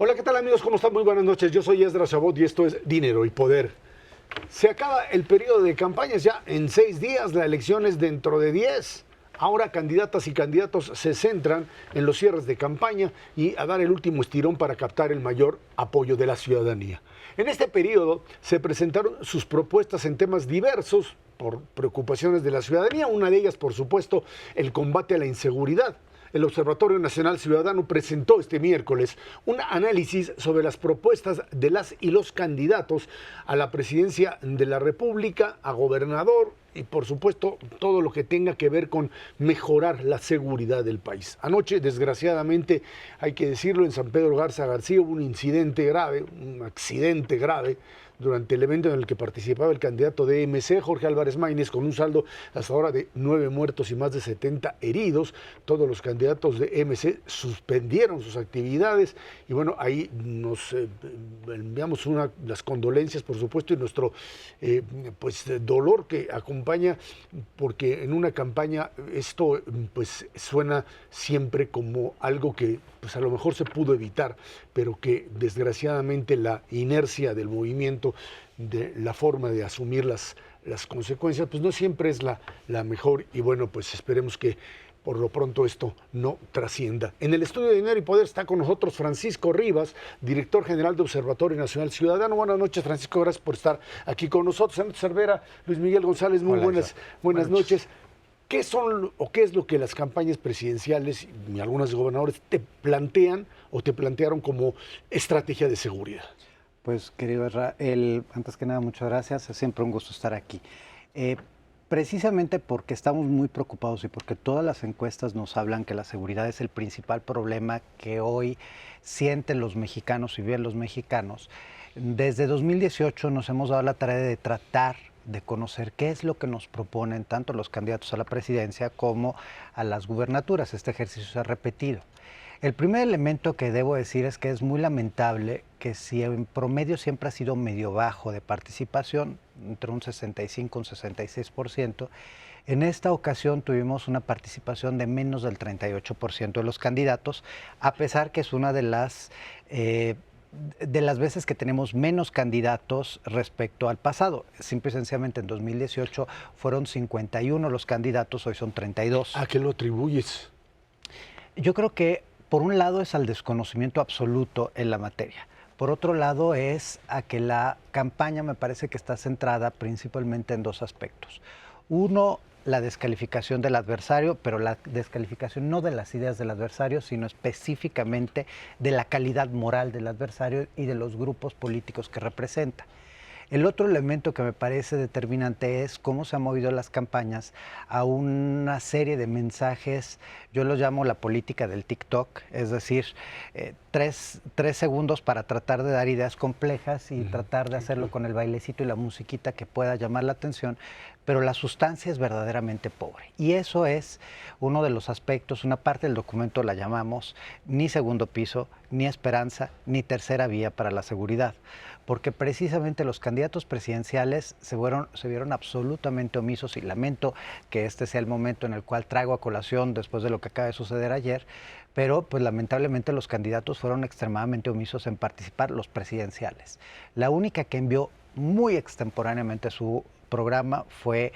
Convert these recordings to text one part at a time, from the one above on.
Hola, ¿qué tal amigos? ¿Cómo están? Muy buenas noches. Yo soy Esdras Chabot y esto es Dinero y Poder. Se acaba el periodo de campañas ya en 6 días, la elección es dentro de 10. Ahora candidatas y candidatos se centran en los cierres de campaña y a dar el último estirón para captar el mayor apoyo de la ciudadanía. En este periodo se presentaron sus propuestas en temas diversos por preocupaciones de la ciudadanía, una de ellas, por supuesto, el combate a la inseguridad. El Observatorio Nacional Ciudadano presentó este miércoles un análisis sobre las propuestas de las y los candidatos a la presidencia de la República, a gobernador y por supuesto todo lo que tenga que ver con mejorar la seguridad del país. Anoche, desgraciadamente, hay que decirlo, en San Pedro Garza García hubo un incidente grave, un accidente grave, durante el evento en el que participaba el candidato de MC, Jorge Álvarez Maínez, con un saldo hasta ahora de 9 muertos y más de 70 heridos. Todos los candidatos de MC suspendieron sus actividades y bueno, ahí nos enviamos las condolencias, por supuesto, y nuestro dolor que acompaña, porque en una campaña esto pues suena siempre como algo que pues a lo mejor se pudo evitar, pero que desgraciadamente la inercia del movimiento, de la forma de asumir las consecuencias, pues no siempre es la mejor y bueno, pues esperemos que por lo pronto esto no trascienda. En el estudio de Dinero y Poder está con nosotros Francisco Rivas, director general de Observatorio Nacional Ciudadano. Buenas noches, Francisco, gracias por estar aquí con nosotros. Santos Cervera, Luis Miguel González, muy buenas noches. ¿Qué son o qué es lo que las campañas presidenciales y algunas de gobernadores te plantean o te plantearon como estrategia de seguridad? Pues, querido antes que nada, muchas gracias. Es siempre un gusto estar aquí. Precisamente porque estamos muy preocupados y porque todas las encuestas nos hablan que la seguridad es el principal problema que hoy sienten los mexicanos y viven los mexicanos. Desde 2018 nos hemos dado la tarea de tratar de conocer qué es lo que nos proponen tanto los candidatos a la presidencia como a las gubernaturas. Este ejercicio se ha repetido. El primer elemento que debo decir es que es muy lamentable que si en promedio siempre ha sido medio bajo de participación, entre un 65 y un 66%, en esta ocasión tuvimos una participación de menos del 38% de los candidatos, a pesar que es una de las veces que tenemos menos candidatos respecto al pasado. Simple y sencillamente en 2018 fueron 51 los candidatos, hoy son 32. ¿A qué lo atribuyes? Yo creo que por un lado es al desconocimiento absoluto en la materia. Por otro lado es a que la campaña me parece que está centrada principalmente en dos aspectos. Uno, la descalificación del adversario, pero la descalificación no de las ideas del adversario, sino específicamente de la calidad moral del adversario y de los grupos políticos que representa. El otro elemento que me parece determinante es cómo se han movido las campañas a una serie de mensajes, yo lo llamo la política del TikTok, es decir, 3 segundos para tratar de dar ideas complejas y tratar de hacerlo con el bailecito y la musiquita que pueda llamar la atención, pero la sustancia es verdaderamente pobre. Y eso es uno de los aspectos, una parte del documento la llamamos ni segundo piso, ni esperanza, ni tercera vía para la seguridad, porque precisamente los candidatos presidenciales se vieron absolutamente omisos y lamento que este sea el momento en el cual traigo a colación después de lo que acaba de suceder ayer, pero pues lamentablemente los candidatos fueron extremadamente omisos en participar, los presidenciales. La única que envió muy extemporáneamente su programa fue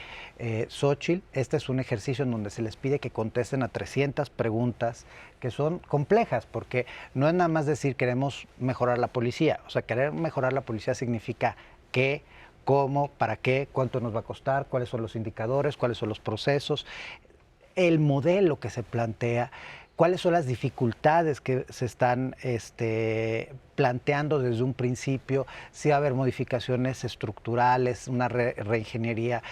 Xóchitl. Este es un ejercicio en donde se les pide que contesten a 300 preguntas que son complejas, porque no es nada más decir queremos mejorar la policía. O sea, querer mejorar la policía significa qué, cómo, para qué, cuánto nos va a costar, cuáles son los indicadores, cuáles son los procesos, el modelo que se plantea, cuáles son las dificultades que se están planteando desde un principio, si va a haber modificaciones estructurales, una reingeniería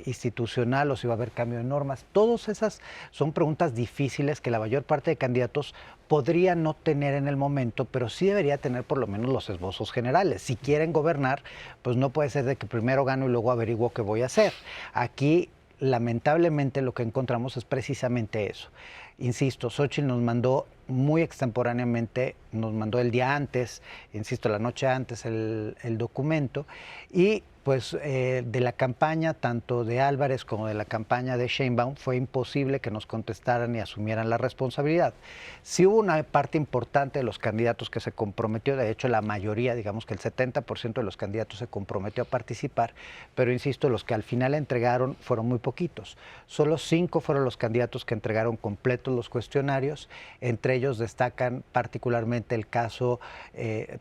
institucional o si va a haber cambio de normas. Todas esas son preguntas difíciles que la mayor parte de candidatos podría no tener en el momento, pero sí debería tener por lo menos los esbozos generales. Si quieren gobernar, pues no puede ser de que primero gano y luego averiguo qué voy a hacer. Aquí, lamentablemente, lo que encontramos es precisamente eso. Insisto, Xóchitl nos mandó muy extemporáneamente, nos mandó el día antes, insisto, la noche antes el documento, y pues de la campaña, tanto de Álvarez como de la campaña de Sheinbaum, fue imposible que nos contestaran y asumieran la responsabilidad. Sí hubo una parte importante de los candidatos que se comprometió, de hecho la mayoría, digamos que el 70% de los candidatos se comprometió a participar, pero insisto, los que al final entregaron fueron muy poquitos. Solo 5 fueron los candidatos que entregaron completos los cuestionarios, entre ellos destacan particularmente el caso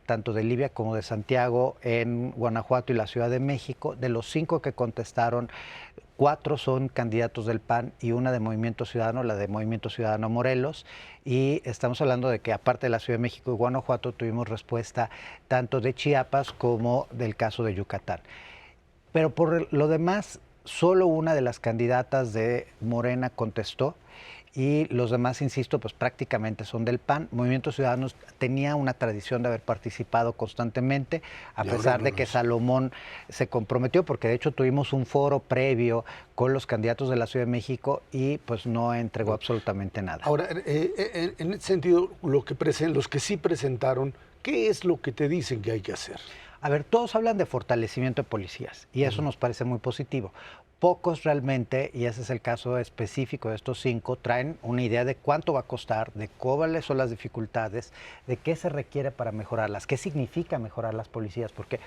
tanto de Livia como de Santiago en Guanajuato y la Ciudad de México. De los 5 que contestaron, 4 son candidatos del PAN y una de Movimiento Ciudadano, la de Movimiento Ciudadano Morelos. Y estamos hablando de que aparte de la Ciudad de México y Guanajuato tuvimos respuesta tanto de Chiapas como del caso de Yucatán. Pero por lo demás, solo una de las candidatas de Morena contestó y los demás, insisto, pues prácticamente son del PAN. Movimiento Ciudadano tenía una tradición de haber participado constantemente, a pesar de que Salomón se comprometió, porque de hecho tuvimos un foro previo con los candidatos de la Ciudad de México y pues no entregó absolutamente nada. Ahora, en ese sentido, los que sí presentaron, ¿qué es lo que te dicen que hay que hacer? A ver, todos hablan de fortalecimiento de policías y eso nos parece muy positivo. Pocos realmente, y ese es el caso específico de estos 5, traen una idea de cuánto va a costar, de cuáles son las dificultades, de qué se requiere para mejorarlas, qué significa mejorar las policías, porque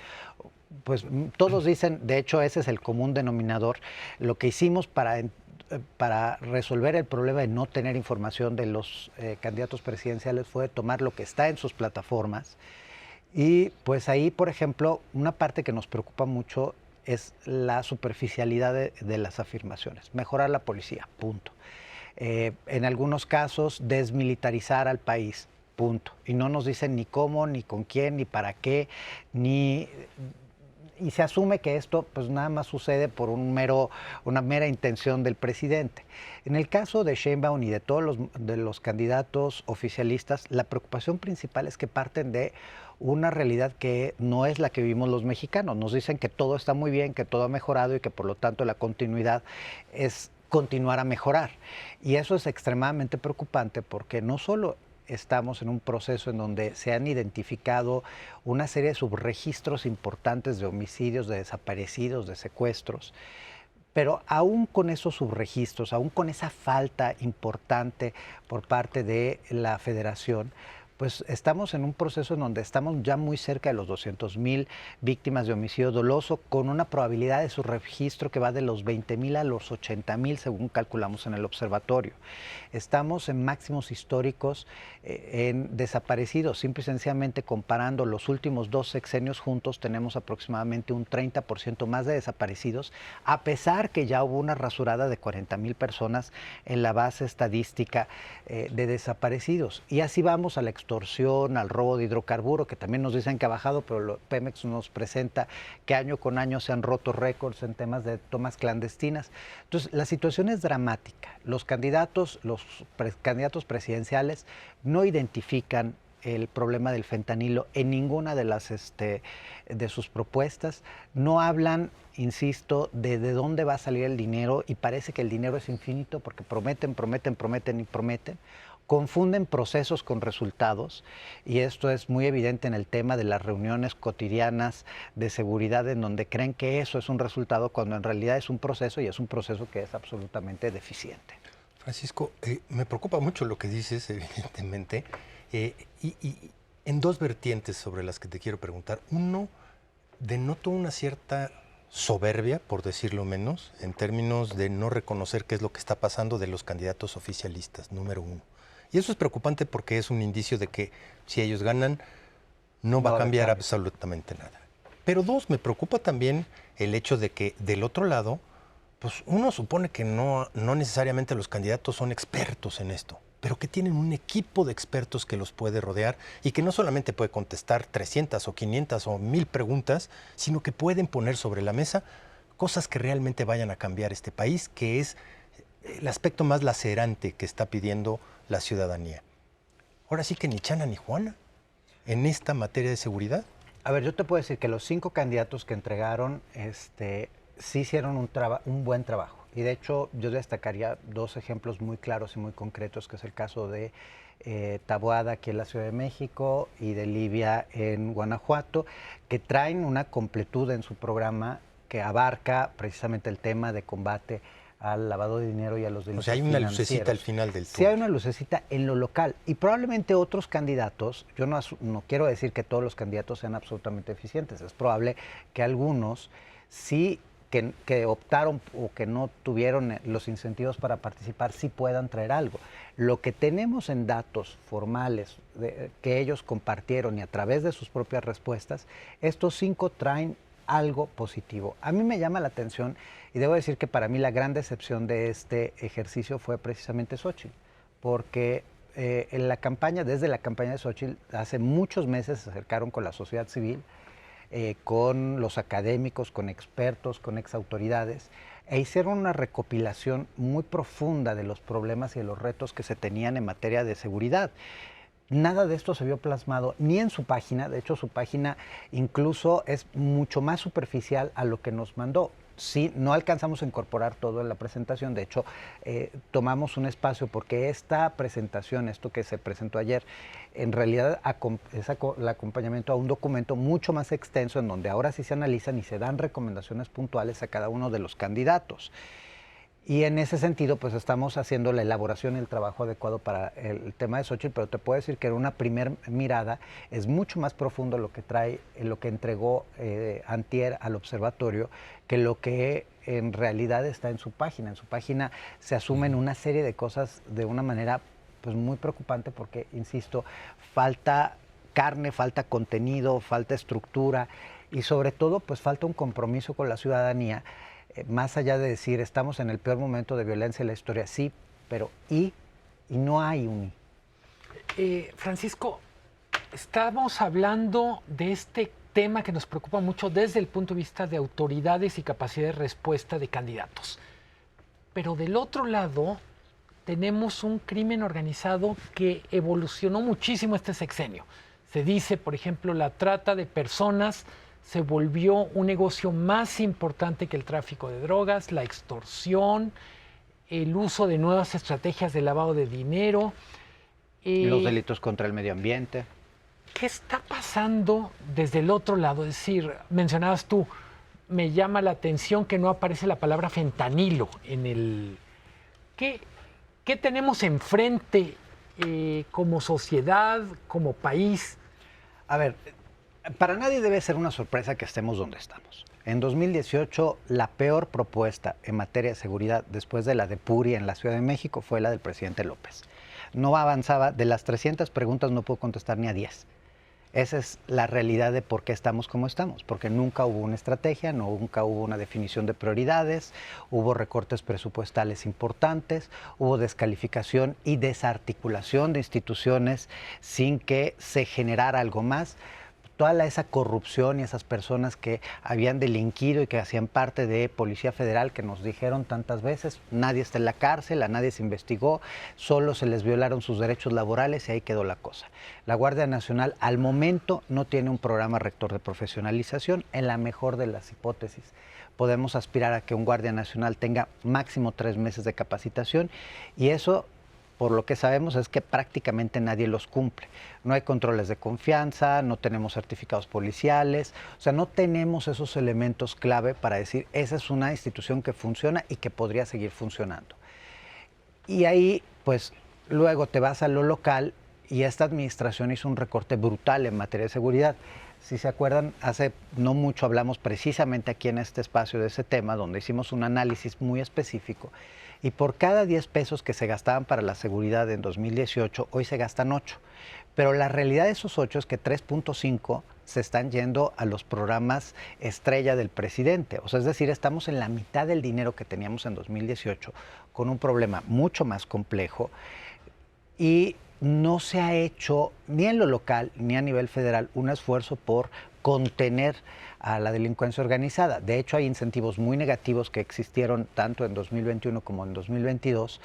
pues todos dicen, de hecho ese es el común denominador, lo que hicimos para resolver el problema de no tener información de los candidatos presidenciales fue tomar lo que está en sus plataformas. Y pues ahí, por ejemplo, una parte que nos preocupa mucho es la superficialidad de las afirmaciones. Mejorar la policía, punto. En algunos casos, desmilitarizar al país, punto. Y no nos dicen ni cómo, ni con quién, ni para qué, ni... Y se asume que esto pues nada más sucede por una mera intención del presidente. En el caso de Sheinbaum y de todos los candidatos oficialistas, la preocupación principal es que parten de una realidad que no es la que vivimos los mexicanos. Nos dicen que todo está muy bien, que todo ha mejorado y que por lo tanto la continuidad es continuar a mejorar. Y eso es extremadamente preocupante porque no solo estamos en un proceso en donde se han identificado una serie de subregistros importantes de homicidios, de desaparecidos, de secuestros, pero aún con esos subregistros, aún con esa falta importante por parte de la Federación, pues estamos en un proceso en donde estamos ya muy cerca de los 200,000 víctimas de homicidio doloso, con una probabilidad de su registro que va de los 20,000 a los 80,000, según calculamos en el observatorio. Estamos en máximos históricos en desaparecidos. Simple y sencillamente comparando los últimos 2 sexenios juntos, tenemos aproximadamente un 30% más de desaparecidos, a pesar que ya hubo una rasurada de 40,000 personas en la base estadística de desaparecidos. Y así vamos a la extorsión, al robo de hidrocarburo, que también nos dicen que ha bajado, pero Pemex nos presenta que año con año se han roto récords en temas de tomas clandestinas. Entonces, la situación es dramática. Los candidatos presidenciales no identifican el problema del fentanilo en ninguna de sus propuestas. No hablan, insisto, de dónde va a salir el dinero y parece que el dinero es infinito porque prometen, prometen, prometen y prometen. Confunden procesos con resultados y esto es muy evidente en el tema de las reuniones cotidianas de seguridad en donde creen que eso es un resultado cuando en realidad es un proceso y es un proceso que es absolutamente deficiente. Francisco, me preocupa mucho lo que dices, evidentemente, y en 2 vertientes sobre las que te quiero preguntar. Uno, denoto una cierta soberbia, por decirlo menos, en términos de no reconocer qué es lo que está pasando de los candidatos oficialistas, número 1. Y eso es preocupante porque es un indicio de que si ellos ganan, no va a cambiar absolutamente nada. Pero 2, me preocupa también el hecho de que del otro lado, pues uno supone que no necesariamente los candidatos son expertos en esto, pero que tienen un equipo de expertos que los puede rodear y que no solamente puede contestar 300 o 500 o 1000 preguntas, sino que pueden poner sobre la mesa cosas que realmente vayan a cambiar este país, que es el aspecto más lacerante que está pidiendo la ciudadanía. Ahora sí que ni Chana ni Juana en esta materia de seguridad. A ver, yo te puedo decir que los 5 candidatos que entregaron sí hicieron un buen trabajo. Y de hecho, yo destacaría 2 ejemplos muy claros y muy concretos, que es el caso de Taboada aquí en la Ciudad de México y de Livia en Guanajuato, que traen una completud en su programa que abarca precisamente el tema de combate al lavado de dinero y a los delitos O sea, hay una financieros. lucecita al final del túnel. Sí hay una lucecita en lo local y probablemente otros candidatos, yo no quiero decir que todos los candidatos sean absolutamente eficientes, es probable que algunos sí que optaron o que no tuvieron los incentivos para participar sí puedan traer algo. Lo que tenemos en datos formales que ellos compartieron y a través de sus propias respuestas, estos 5 traen algo positivo. A mí me llama la atención y debo decir que para mí la gran decepción de este ejercicio fue precisamente Xóchitl, porque en la campaña, desde la campaña de Xóchitl, hace muchos meses se acercaron con la sociedad civil, con los académicos, con expertos, con exautoridades, e hicieron una recopilación muy profunda de los problemas y de los retos que se tenían en materia de seguridad. Nada de esto se vio plasmado ni en su página, de hecho su página incluso es mucho más superficial a lo que nos mandó. Sí, no alcanzamos a incorporar todo en la presentación, de hecho tomamos un espacio porque esta presentación, esto que se presentó ayer, en realidad es el acompañamiento a un documento mucho más extenso en donde ahora sí se analizan y se dan recomendaciones puntuales a cada uno de los candidatos. Y en ese sentido, pues estamos haciendo la elaboración y el trabajo adecuado para el tema de Xóchitl, pero te puedo decir que en una primera mirada es mucho más profundo lo que trae, lo que entregó antier al observatorio, que lo que en realidad está en su página. En su página se asumen una serie de cosas de una manera pues muy preocupante porque, insisto, falta carne, falta contenido, falta estructura y sobre todo pues falta un compromiso con la ciudadanía. Más allá de decir, estamos en el peor momento de violencia en la historia, sí, pero y no hay un Francisco, estamos hablando de este tema que nos preocupa mucho desde el punto de vista de autoridades y capacidad de respuesta de candidatos. Pero del otro lado, tenemos un crimen organizado que evolucionó muchísimo este sexenio. Se dice, por ejemplo, la trata de personas se volvió un negocio más importante que el tráfico de drogas, la extorsión, el uso de nuevas estrategias de lavado de dinero. Los delitos contra el medio ambiente. ¿Qué está pasando desde el otro lado? Es decir, mencionabas tú, me llama la atención que no aparece la palabra fentanilo en el... ¿Qué tenemos enfrente como sociedad, como país? A ver, para nadie debe ser una sorpresa que estemos donde estamos. En 2018, la peor propuesta en materia de seguridad después de la de Puri en la Ciudad de México fue la del presidente López. No avanzaba, de las 300 preguntas no pudo contestar ni a 10. Esa es la realidad de por qué estamos como estamos, porque nunca hubo una estrategia, nunca hubo una definición de prioridades, hubo recortes presupuestales importantes, hubo descalificación y desarticulación de instituciones sin que se generara algo más. Toda esa corrupción y esas personas que habían delinquido y que hacían parte de Policía Federal, que nos dijeron tantas veces, nadie está en la cárcel, a nadie se investigó, solo se les violaron sus derechos laborales y ahí quedó la cosa. La Guardia Nacional al momento no tiene un programa rector de profesionalización, en la mejor de las hipótesis. Podemos aspirar a que un Guardia Nacional tenga máximo 3 meses de capacitación y eso, por lo que sabemos, es que prácticamente nadie los cumple. No hay controles de confianza, no tenemos certificados policiales, o sea, no tenemos esos elementos clave para decir, esa es una institución que funciona y que podría seguir funcionando. Y ahí, pues, luego te vas a lo local y esta administración hizo un recorte brutal en materia de seguridad. Si se acuerdan, hace no mucho hablamos precisamente aquí en este espacio de ese tema, donde hicimos un análisis muy específico. Y por cada 10 pesos que se gastaban para la seguridad en 2018, hoy se gastan 8. Pero la realidad de esos 8 es que 3.5 se están yendo a los programas estrella del presidente. O sea, es decir, estamos en la mitad del dinero que teníamos en 2018, con un problema mucho más complejo. Y no se ha hecho, ni en lo local, ni a nivel federal, un esfuerzo por contener a la delincuencia organizada. De hecho, hay incentivos muy negativos que existieron tanto en 2021 como en 2022,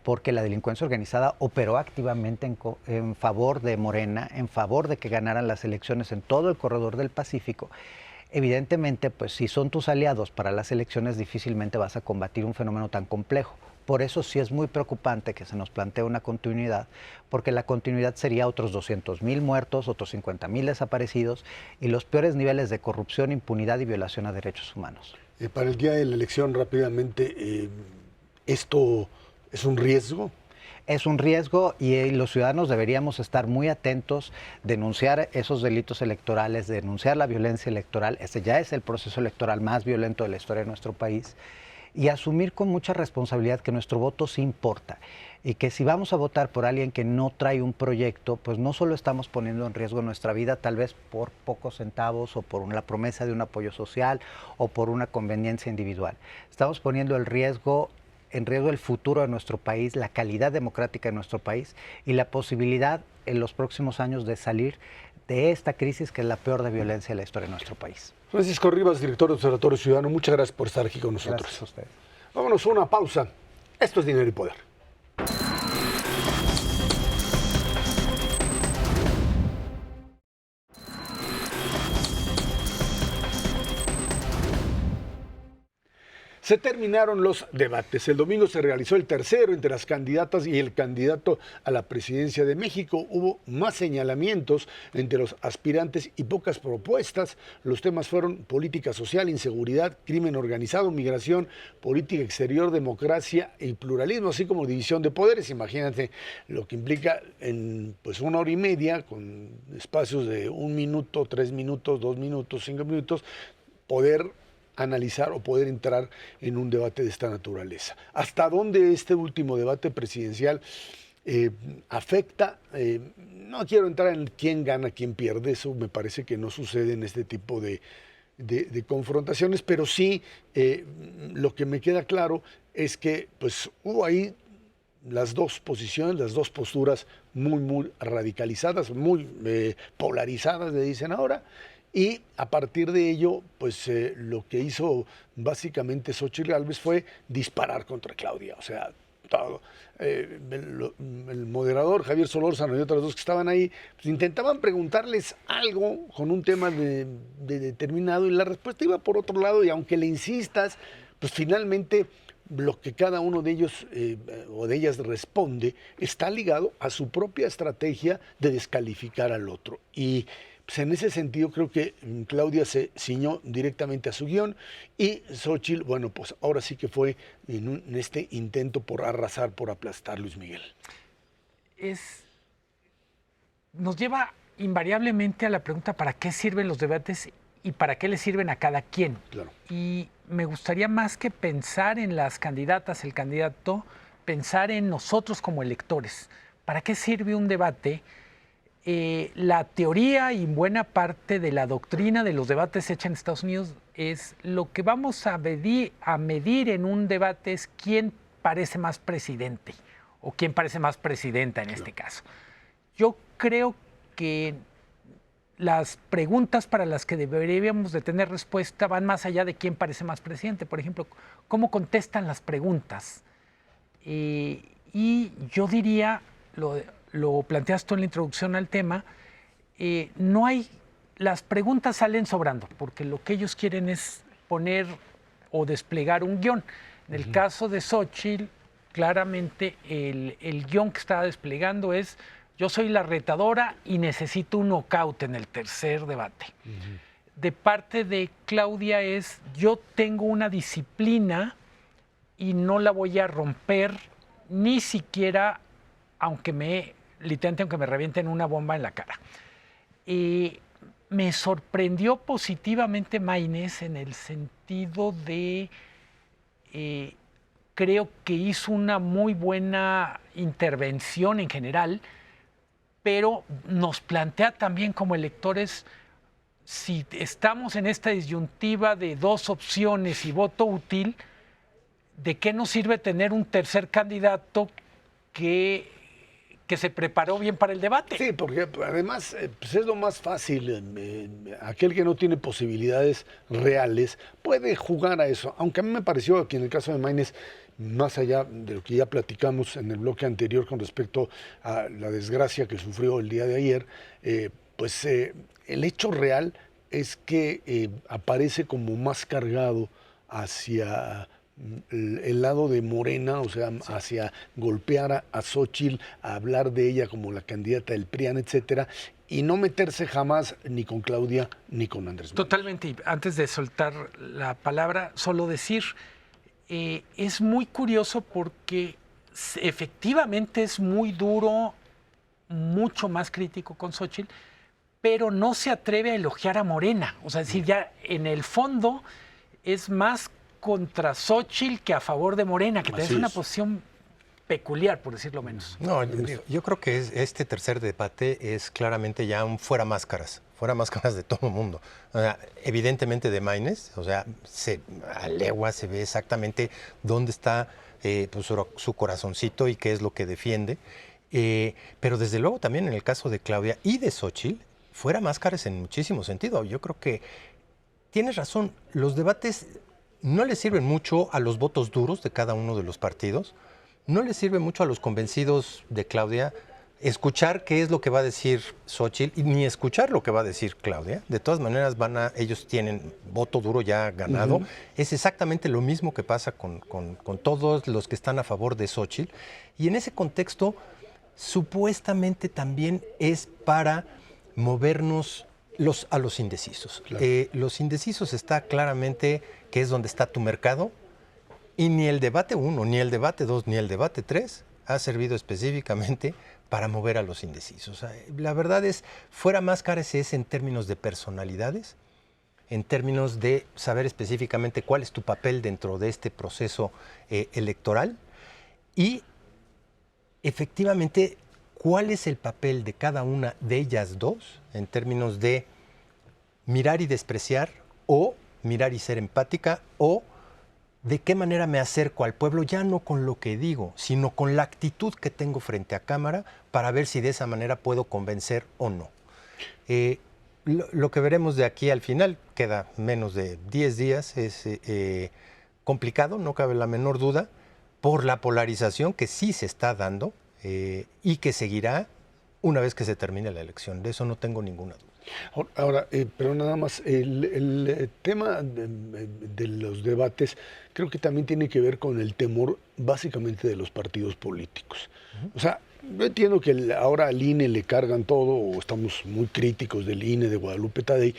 porque la delincuencia organizada operó activamente en favor de Morena, en favor de que ganaran las elecciones en todo el corredor del Pacífico. Evidentemente, pues si son tus aliados para las elecciones, difícilmente vas a combatir un fenómeno tan complejo. Por eso sí es muy preocupante que se nos plantee una continuidad, porque la continuidad sería otros 200,000 muertos, otros 50,000 desaparecidos y los peores niveles de corrupción, impunidad y violación a derechos humanos. Para el día de la elección, rápidamente, ¿esto es un riesgo? Es un riesgo y los ciudadanos deberíamos estar muy atentos, denunciar esos delitos electorales, denunciar la violencia electoral. Este ya es el proceso electoral más violento de la historia de nuestro país y asumir con mucha responsabilidad que nuestro voto sí importa y que si vamos a votar por alguien que no trae un proyecto, pues no solo estamos poniendo en riesgo nuestra vida, tal vez por pocos centavos o por la promesa de un apoyo social o por una conveniencia individual. Estamos poniendo en riesgo el futuro de nuestro país, la calidad democrática de nuestro país y la posibilidad en los próximos años de salir de esta crisis que es la peor de violencia de la historia de nuestro país. Francisco Rivas, director de Observatorio Ciudadano, muchas gracias por estar aquí con nosotros. Gracias a ustedes. Vámonos a una pausa. Esto es Dinero y Poder. Se terminaron los debates. El domingo se realizó el tercero entre las candidatas y el candidato a la presidencia de México. Hubo más señalamientos entre los aspirantes y pocas propuestas. Los temas fueron política social, inseguridad, crimen organizado, migración, política exterior, democracia y pluralismo, así como división de poderes. Imagínate lo que implica en pues 1 hora y media, con espacios de 1 minuto, 3 minutos, 2 minutos, 5 minutos, poder analizar o poder entrar en un debate de esta naturaleza. ¿Hasta dónde este último debate presidencial afecta? No quiero entrar en quién gana, quién pierde, eso me parece que no sucede en este tipo de confrontaciones, pero sí lo que me queda claro es que pues hubo ahí las dos posiciones, las dos posturas muy radicalizadas, muy polarizadas, le dicen ahora. Y a partir de ello, pues lo que hizo básicamente Xóchitl Gálvez fue disparar contra Claudia. O sea, todo. El moderador Javier Solórzano y otros dos que estaban ahí, pues intentaban preguntarles algo con un tema de determinado y la respuesta iba por otro lado y aunque le insistas, pues finalmente lo que cada uno de ellos o de ellas responde está ligado a su propia estrategia de descalificar al otro. Y pues en ese sentido creo que Claudia se ciñó directamente a su guión y Xóchitl, bueno, pues ahora sí que fue en este intento por arrasar, por aplastar, Luis Miguel. Nos lleva invariablemente a la pregunta ¿para qué sirven los debates y para qué le sirven a cada quien? Claro. Y me gustaría más que pensar en las candidatas, el candidato, pensar en nosotros como electores. ¿Para qué sirve un debate? La teoría y buena parte de la doctrina de los debates hecha en Estados Unidos es lo que vamos a medir en un debate es quién parece más presidente o quién parece más presidenta en este caso. Yo creo que las preguntas para las que deberíamos de tener respuesta van más allá de quién parece más presidente. Por ejemplo, ¿cómo contestan las preguntas? Y yo diría, lo planteas tú en la introducción al tema, las preguntas salen sobrando, porque lo que ellos quieren es poner o desplegar un guión. En el caso de Xóchitl, claramente el guión que estaba desplegando es: yo soy la retadora y necesito un knockout en el tercer debate. De parte de Claudia es: yo tengo una disciplina y no la voy a romper, ni siquiera aunque me revienten una bomba en la cara. Me sorprendió positivamente Maynes en el sentido de creo que hizo una muy buena intervención en general, pero nos plantea también como electores, si estamos en esta disyuntiva de dos opciones y voto útil, ¿de qué nos sirve tener un tercer candidato que se preparó bien para el debate? Sí, porque además pues es lo más fácil. Aquel que no tiene posibilidades reales puede jugar a eso. Aunque a mí me pareció que en el caso de Maynes, más allá de lo que ya platicamos en el bloque anterior con respecto a la desgracia que sufrió el día de ayer, el hecho real es que aparece como más cargado hacia el lado de Morena, o sea, hacia golpear a Xóchitl, a hablar de ella como la candidata del PRIAN, etcétera, y no meterse jamás ni con Claudia ni con Andrés Manuel. Totalmente. Y antes de soltar la palabra, solo decir, es muy curioso porque efectivamente es muy duro, mucho más crítico con Xóchitl, pero no se atreve a elogiar a Morena. O sea, es decir, ya en el fondo es más contra Xóchitl que a favor de Morena, que es una posición peculiar, por decirlo menos. No, yo creo que este tercer debate es claramente ya un fuera máscaras de todo el mundo. O sea, evidentemente de Maínez, o sea, a legua se ve exactamente dónde está pues, su corazoncito y qué es lo que defiende. Pero desde luego también en el caso de Claudia y de Xóchitl, fuera máscaras en muchísimo sentido. Yo creo que tienes razón, los debates no le sirven mucho a los votos duros de cada uno de los partidos, no le sirve mucho a los convencidos de Claudia escuchar qué es lo que va a decir Xóchitl, ni escuchar lo que va a decir Claudia. De todas maneras, ellos tienen voto duro ya ganado. Es exactamente lo mismo que pasa con todos los que están a favor de Xóchitl. Y en ese contexto, supuestamente también es para movernos a los indecisos. Claro. Los indecisos está claramente que es donde está tu mercado, y ni el debate 1, ni el debate 2, ni el debate 3 ha servido específicamente para mover a los indecisos. O sea, la verdad es, fuera máscaras es en términos de personalidades, en términos de saber específicamente cuál es tu papel dentro de este proceso electoral y efectivamente cuál es el papel de cada una de ellas dos en términos de mirar y despreciar o mirar y ser empática o de qué manera me acerco al pueblo, ya no con lo que digo, sino con la actitud que tengo frente a cámara para ver si de esa manera puedo convencer o no. Lo que veremos de aquí al final, queda menos de 10 días, es complicado, no cabe la menor duda, por la polarización que sí se está dando y que seguirá una vez que se termine la elección. De eso no tengo ninguna duda. Ahora, pero nada más, el tema de los debates creo que también tiene que ver con el temor básicamente de los partidos políticos. O sea, yo entiendo que ahora al INE le cargan todo, o estamos muy críticos del INE, de Guadalupe Tadei,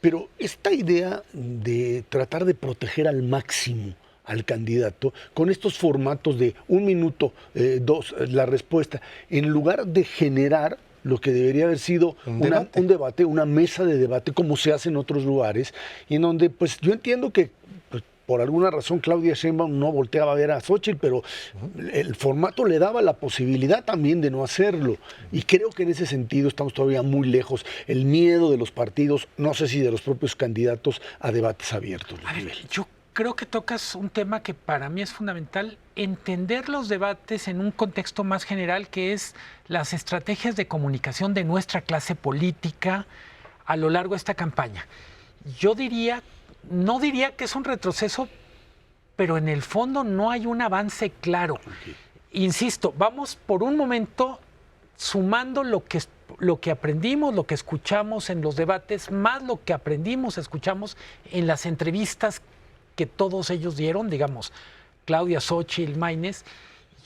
pero esta idea de tratar de proteger al máximo al candidato con estos formatos de 1 minuto, 2, la respuesta, en lugar de generar lo que debería haber sido un debate, una mesa de debate, como se hace en otros lugares, y en donde, pues, yo entiendo que pues, por alguna razón Claudia Sheinbaum no volteaba a ver a Xóchitl, pero el formato le daba la posibilidad también de no hacerlo. Y creo que en ese sentido estamos todavía muy lejos. El miedo de los partidos, no sé si de los propios candidatos, a debates abiertos. A ver, yo creo que tocas un tema que para mí es fundamental, entender los debates en un contexto más general, que es las estrategias de comunicación de nuestra clase política a lo largo de esta campaña. Yo no diría que es un retroceso, pero en el fondo no hay un avance claro. Okay. Insisto, vamos por un momento sumando lo que aprendimos, lo que escuchamos en los debates, más lo que aprendimos, escuchamos en las entrevistas que todos ellos dieron, digamos, Claudia, Xóchitl, Maínez.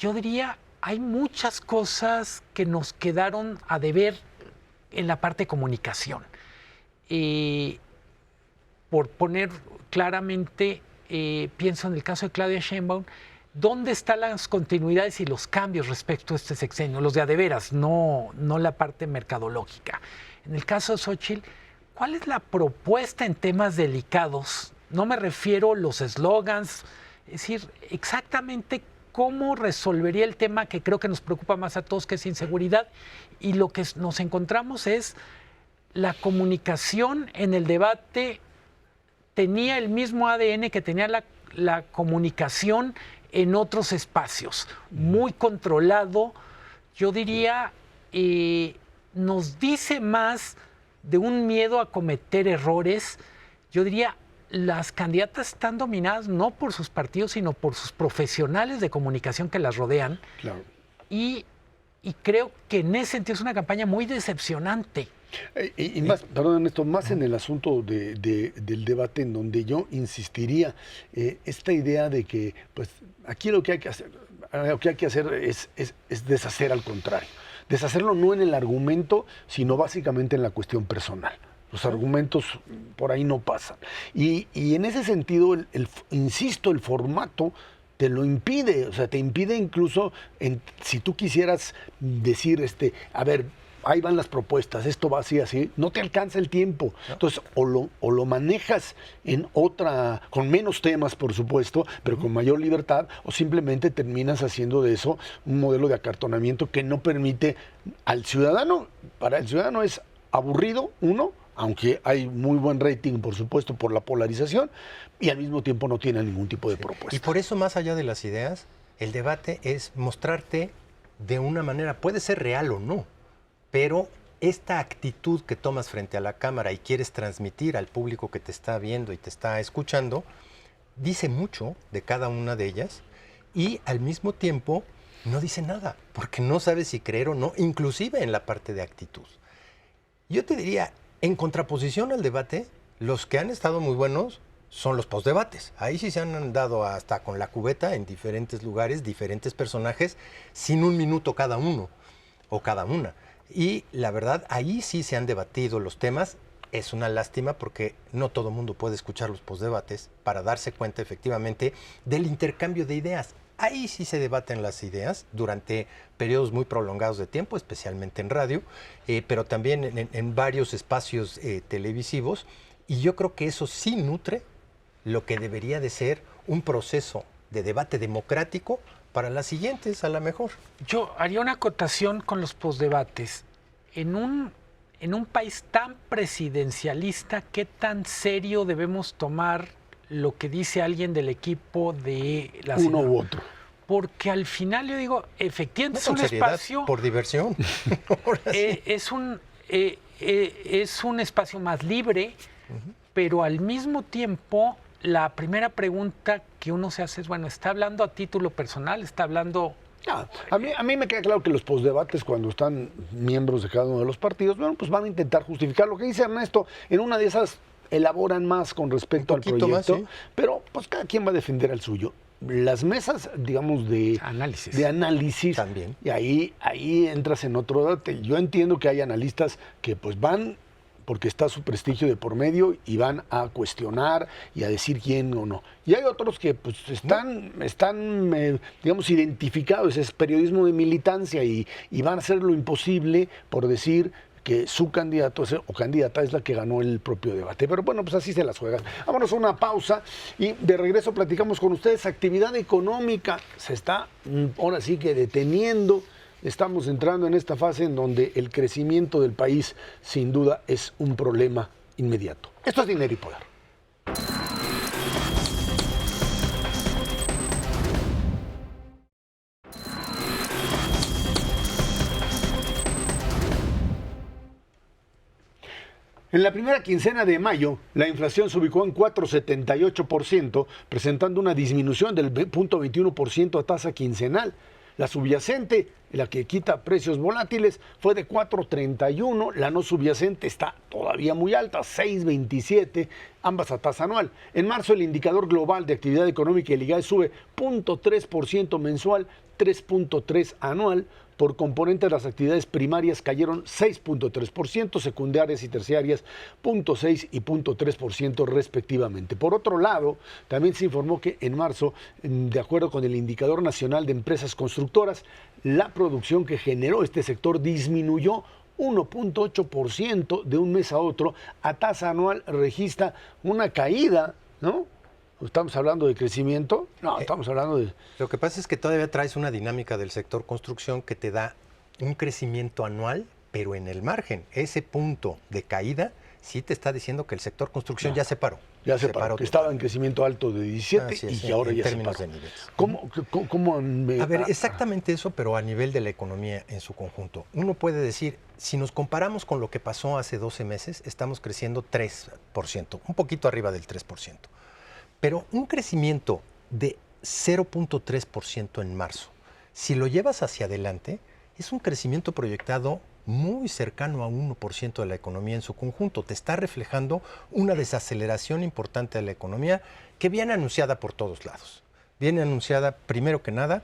Yo diría, hay muchas cosas que nos quedaron a deber en la parte de comunicación. Por poner claramente, pienso en el caso de Claudia Sheinbaum, ¿dónde están las continuidades y los cambios respecto a este sexenio? Los de a de veras, no la parte mercadológica. En el caso de Xóchitl, ¿cuál es la propuesta en temas delicados? No me refiero a los eslogans, es decir, exactamente cómo resolvería el tema que creo que nos preocupa más a todos, que es inseguridad, y lo que nos encontramos es la comunicación en el debate tenía el mismo ADN que tenía la comunicación en otros espacios, muy controlado, yo diría, nos dice más de un miedo a cometer errores, yo diría, las candidatas están dominadas no por sus partidos, sino por sus profesionales de comunicación que las rodean. Claro. Y creo que en ese sentido es una campaña muy decepcionante. Y más, perdón, esto más en el asunto del debate, en donde yo insistiría esta idea de que, pues, aquí lo que hay que hacer es deshacer al contrario. Deshacerlo no en el argumento, sino básicamente en la cuestión personal. Los argumentos por ahí no pasan. Y en ese sentido, insisto, el formato te lo impide, o sea, te impide incluso, si tú quisieras decir, a ver, ahí van las propuestas, esto va así, no te alcanza el tiempo. Entonces, o lo manejas en con menos temas, por supuesto, pero con mayor libertad, o simplemente terminas haciendo de eso un modelo de acartonamiento que no permite al ciudadano, para el ciudadano es aburrido, aunque hay muy buen rating, por supuesto, por la polarización, y al mismo tiempo no tiene ningún tipo de propuesta. Y por eso, más allá de las ideas, el debate es mostrarte de una manera, puede ser real o no, pero esta actitud que tomas frente a la cámara y quieres transmitir al público que te está viendo y te está escuchando, dice mucho de cada una de ellas y al mismo tiempo no dice nada, porque no sabes si creer o no, inclusive en la parte de actitud. Yo te diría, en contraposición al debate, los que han estado muy buenos son los postdebates. Ahí sí se han andado hasta con la cubeta en diferentes lugares, diferentes personajes, sin un minuto cada uno o cada una. Y la verdad, ahí sí se han debatido los temas. Es una lástima porque no todo el mundo puede escuchar los postdebates para darse cuenta efectivamente del intercambio de ideas. Ahí sí se debaten las ideas durante periodos muy prolongados de tiempo, especialmente en radio, pero también en varios espacios televisivos. Y yo creo que eso sí nutre lo que debería de ser un proceso de debate democrático para las siguientes, a lo mejor. Yo haría una acotación con los postdebates. En un país tan presidencialista, ¿qué tan serio debemos tomar lo que dice alguien del equipo de la uno u otro? Porque al final yo digo, efectivamente No, es un seriedad, espacio... por diversión. Es un espacio más libre, pero al mismo tiempo la primera pregunta que uno se hace es, bueno, ¿está hablando a título personal? ¿Está hablando...? A mí me queda claro que los postdebates, cuando están miembros de cada uno de los partidos, bueno, pues van a intentar justificar lo que dice Ernesto. En una de esas elaboran más con respecto al proyecto, más, ¿sí? Pero pues cada quien va a defender al suyo. Las mesas, digamos, de análisis también. Y ahí entras en otro debate. Yo entiendo que hay analistas que pues van porque está su prestigio de por medio y van a cuestionar y a decir quién o no. Y hay otros que pues están digamos, identificados, es periodismo de militancia y van a hacer lo imposible por decir que su candidato o candidata es la que ganó el propio debate. Pero bueno, pues así se las juegan. Vámonos a una pausa y de regreso platicamos con ustedes. Actividad económica se está ahora sí que deteniendo. Estamos entrando en esta fase en donde el crecimiento del país sin duda es un problema inmediato. Esto es Dinero y Poder. En la primera quincena de mayo, la inflación se ubicó en 4,78%, presentando una disminución del 0,21% a tasa quincenal. La subyacente, la que quita precios volátiles, fue de 4,31. La no subyacente está todavía muy alta, 6,27, ambas a tasa anual. En marzo, el indicador global de actividad económica y el IGAE sube 0,3% mensual, 3,3% anual. Por componentes, las actividades primarias cayeron 6,3%, secundarias y terciarias 0,6% y 0,3% respectivamente. Por otro lado, también se informó que en marzo, de acuerdo con el Indicador Nacional de Empresas Constructoras, la producción que generó este sector disminuyó 1,8% de un mes a otro. A tasa anual registra una caída, ¿no? ¿Estamos hablando de crecimiento? No, estamos hablando de... Lo que pasa es que todavía traes una dinámica del sector construcción que te da un crecimiento anual, pero en el margen. Ese punto de caída sí te está diciendo que el sector construcción ya se paró. Ya se paró, que estaba en crecimiento alto de 17 y ahora ya se paró. De niveles. ¿Cómo a ver, exactamente eso, pero a nivel de la economía en su conjunto. Uno puede decir, si nos comparamos con lo que pasó hace 12 meses, estamos creciendo 3%, un poquito arriba del 3%. Pero un crecimiento de 0,3% en marzo, si lo llevas hacia adelante, es un crecimiento proyectado muy cercano a 1% de la economía en su conjunto. Te está reflejando una desaceleración importante de la economía que viene anunciada por todos lados. Viene anunciada, primero que nada,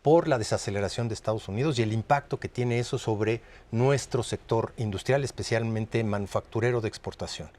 por la desaceleración de Estados Unidos y el impacto que tiene eso sobre nuestro sector industrial, especialmente manufacturero de exportación.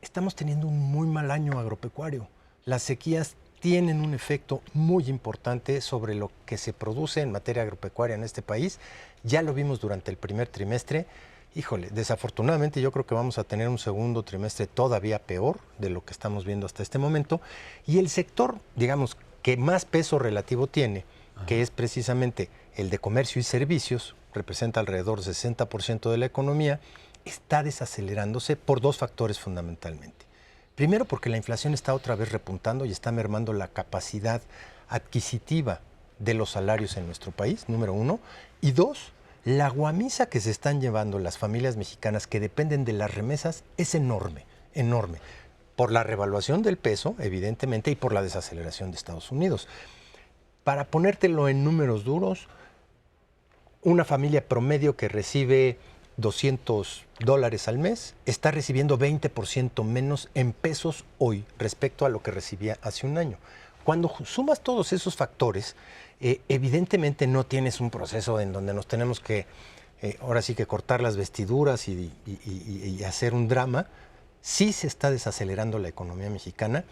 Estamos teniendo un muy mal año agropecuario. Las sequías tienen un efecto muy importante sobre lo que se produce en materia agropecuaria en este país. Ya lo vimos durante el primer trimestre. Híjole, desafortunadamente yo creo que vamos a tener un segundo trimestre todavía peor de lo que estamos viendo hasta este momento. Y el sector, digamos, que más peso relativo tiene, que es precisamente el de comercio y servicios, representa alrededor del 60% de la economía, está desacelerándose por dos factores fundamentalmente. Primero, porque la inflación está otra vez repuntando y está mermando la capacidad adquisitiva de los salarios en nuestro país, número uno. Y dos, la guamisa que se están llevando las familias mexicanas que dependen de las remesas es enorme, enorme. Por la revaluación del peso, evidentemente, y por la desaceleración de Estados Unidos. Para ponértelo en números duros, una familia promedio que recibe $200 al mes está recibiendo 20% menos en pesos hoy respecto a lo que recibía hace un año. Cuando sumas todos esos factores, evidentemente no tienes un proceso en donde nos tenemos que, ahora sí que cortar las vestiduras y hacer un drama. Sí se está desacelerando la economía mexicana.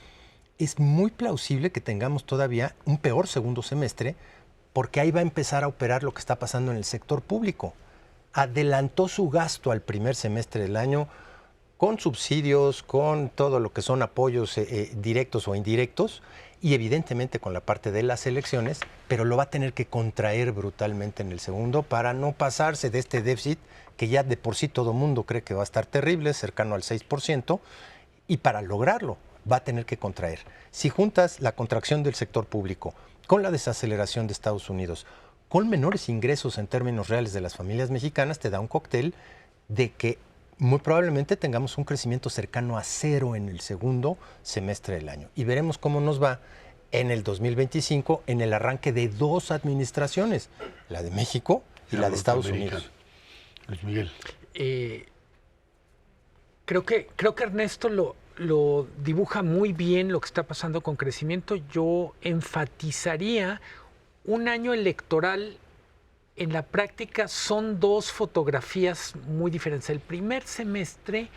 Es muy plausible que tengamos todavía un peor segundo semestre porque ahí va a empezar a operar lo que está pasando en el sector público. Adelantó su gasto al primer semestre del año con subsidios, con todo lo que son apoyos directos o indirectos y evidentemente con la parte de las elecciones, pero lo va a tener que contraer brutalmente en el segundo para no pasarse de este déficit que ya de por sí todo mundo cree que va a estar terrible, cercano al 6%, y para lograrlo va a tener que contraer. Si juntas la contracción del sector público con la desaceleración de Estados Unidos, con menores ingresos en términos reales de las familias mexicanas, te da un cóctel de que muy probablemente tengamos un crecimiento cercano a cero en el segundo semestre del año. Y veremos cómo nos va en el 2025, en el arranque de dos administraciones, la de México y la de Estados Unidos. Luis Miguel. Creo que Ernesto lo dibuja muy bien lo que está pasando con crecimiento. Yo enfatizaría un año electoral. En la práctica son dos fotografías muy diferentes. El primer semestre,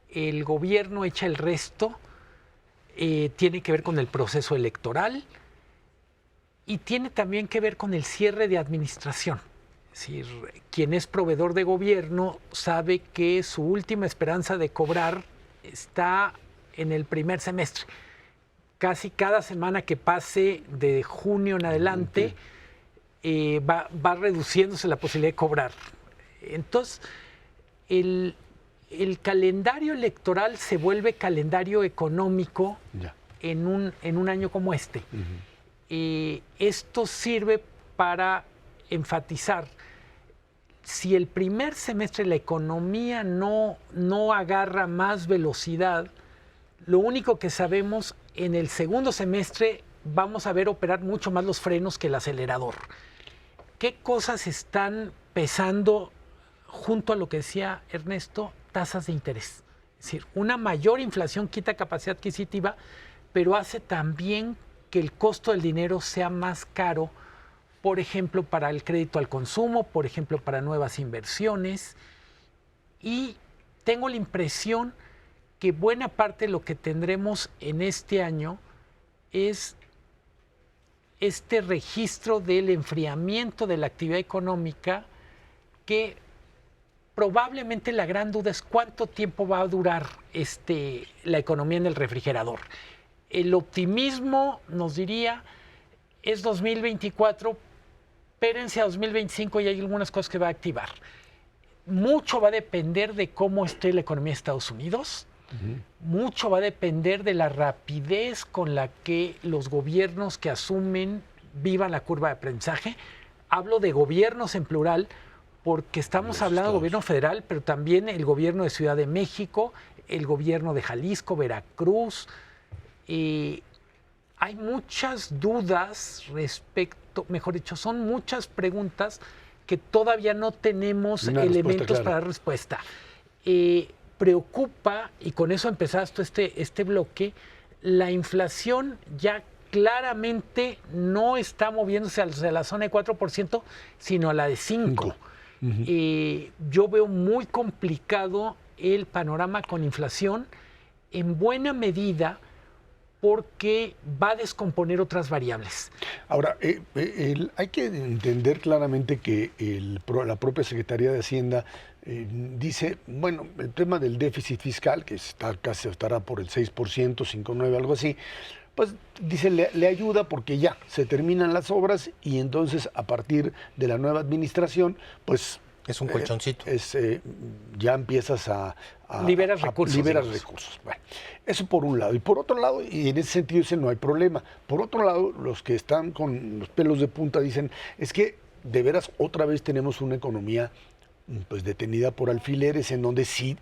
el gobierno echa el resto, tiene que ver con el proceso electoral y tiene también que ver con el cierre de administración. Es decir, quien es proveedor de gobierno sabe que su última esperanza de cobrar está en el primer semestre. Casi cada semana que pase de junio en adelante, va reduciéndose la posibilidad de cobrar. Entonces, el calendario electoral se vuelve calendario económico en un año como este. Esto sirve para enfatizar, si el primer semestre la economía no agarra más velocidad, lo único que sabemos, en el segundo semestre vamos a ver operar mucho más los frenos que el acelerador. ¿Qué cosas están pesando junto a lo que decía Ernesto? Tasas de interés. Es decir, una mayor inflación quita capacidad adquisitiva, pero hace también que el costo del dinero sea más caro, por ejemplo, para el crédito al consumo, por ejemplo, para nuevas inversiones. Y tengo la impresión que buena parte de lo que tendremos en este año es este registro del enfriamiento de la actividad económica, que probablemente la gran duda es cuánto tiempo va a durar la economía en el refrigerador. El optimismo nos diría es 2024, espérense a 2025 y hay algunas cosas que va a activar. Mucho va a depender de cómo esté la economía de Estados Unidos. Mucho va a depender de la rapidez con la que los gobiernos que asumen vivan la curva de aprendizaje. Hablo de gobiernos en plural porque estamos hablando del gobierno federal, pero también el gobierno de Ciudad de México, el gobierno de Jalisco, Veracruz. Hay muchas dudas respecto, mejor dicho, son muchas preguntas que todavía no tenemos Una respuesta elementos clara. para dar respuesta. Preocupa, y con eso empezaste este bloque, la inflación ya claramente no está moviéndose hacia la zona de 4%, sino a la de 5%. Yo veo muy complicado el panorama con inflación, en buena medida porque va a descomponer otras variables. Ahora, hay que entender claramente que la propia Secretaría de Hacienda dice, bueno, el tema del déficit fiscal, que casi estará por el 6%, 5,9%, algo así, pues dice, le ayuda porque ya se terminan las obras y entonces a partir de la nueva administración, pues... Es un colchoncito. Ya empiezas a liberas recursos. Liberas recursos. Bueno, eso por un lado. Y por otro lado, y en ese sentido no hay problema. Por otro lado, los que están con los pelos de punta dicen, es que de veras otra vez tenemos una economía pues detenida por alfileres, en donde sí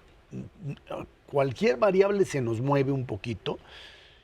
cualquier variable se nos mueve un poquito.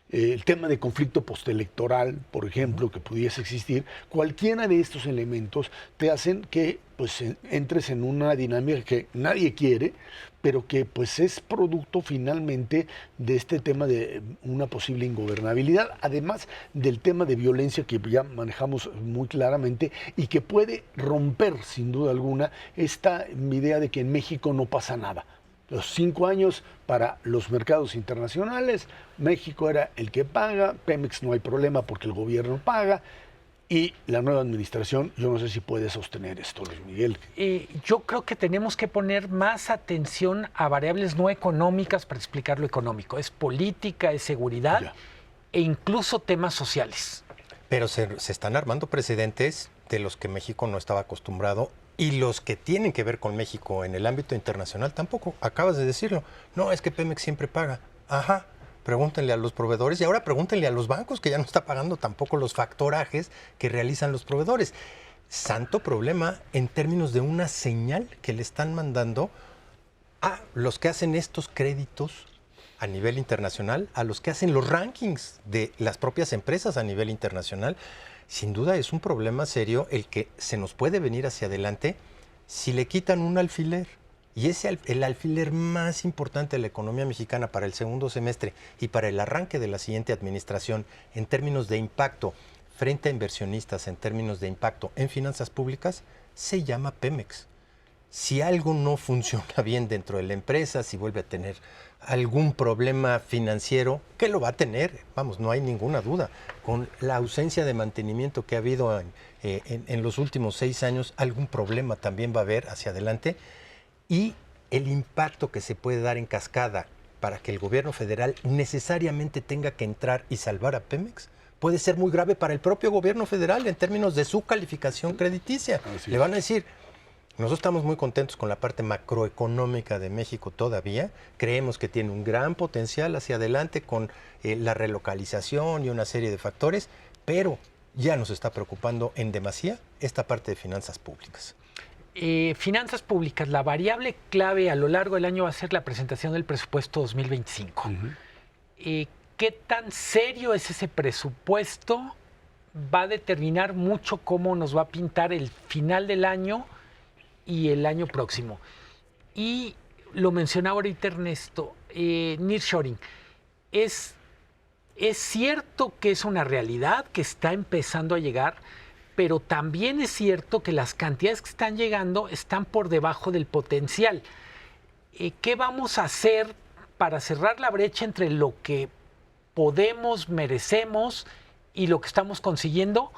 El tema de conflicto postelectoral, por ejemplo, que pudiese existir, cualquiera de estos elementos te hacen que pues entres en una dinámica que nadie quiere, pero que pues es producto finalmente de este tema de una posible ingobernabilidad, además del tema de violencia que ya manejamos muy claramente y que puede romper sin duda alguna esta idea de que en México no pasa nada. Los 5 años para los mercados internacionales, México era el que paga, Pemex no hay problema porque el gobierno paga, y la nueva administración, yo no sé si puede sostener esto, Luis Miguel. Yo creo que tenemos que poner más atención a variables no económicas para explicar lo económico. Es política, es seguridad Ya. e incluso temas sociales. Pero se están armando precedentes de los que México no estaba acostumbrado y los que tienen que ver con México en el ámbito internacional tampoco. Acabas de decirlo. No, es que Pemex siempre paga. Ajá, pregúntenle a los proveedores y ahora pregúntenle a los bancos que ya no está pagando tampoco los factorajes que realizan los proveedores. Santo problema en términos de una señal que le están mandando a los que hacen estos créditos a nivel internacional, a los que hacen los rankings de las propias empresas a nivel internacional. Sin duda es un problema serio el que se nos puede venir hacia adelante si le quitan un alfiler. Y es el alfiler más importante de la economía mexicana para el segundo semestre y para el arranque de la siguiente administración en términos de impacto frente a inversionistas, en términos de impacto en finanzas públicas, se llama Pemex. Si algo no funciona bien dentro de la empresa, si vuelve a tener algún problema financiero, que lo va a tener, vamos, no hay ninguna duda, con la ausencia de mantenimiento que ha habido en los últimos 6 años, algún problema también va a haber hacia adelante, y el impacto que se puede dar en cascada para que el gobierno federal necesariamente tenga que entrar y salvar a Pemex, puede ser muy grave para el propio gobierno federal en términos de su calificación crediticia. Le van a decir, nosotros estamos muy contentos con la parte macroeconómica de México todavía, creemos que tiene un gran potencial hacia adelante con la relocalización y una serie de factores, pero ya nos está preocupando en demasía esta parte de finanzas públicas. Finanzas públicas, la variable clave a lo largo del año va a ser la presentación del presupuesto 2025. ¿Qué tan serio es ese presupuesto? Va a determinar mucho cómo nos va a pintar el final del año y el año próximo. Y lo mencionaba ahorita Ernesto, nearshoring. Es cierto que es una realidad que está empezando a llegar, pero también es cierto que las cantidades que están llegando están por debajo del potencial. ¿Qué vamos a hacer para cerrar la brecha entre lo que podemos, merecemos y lo que estamos consiguiendo?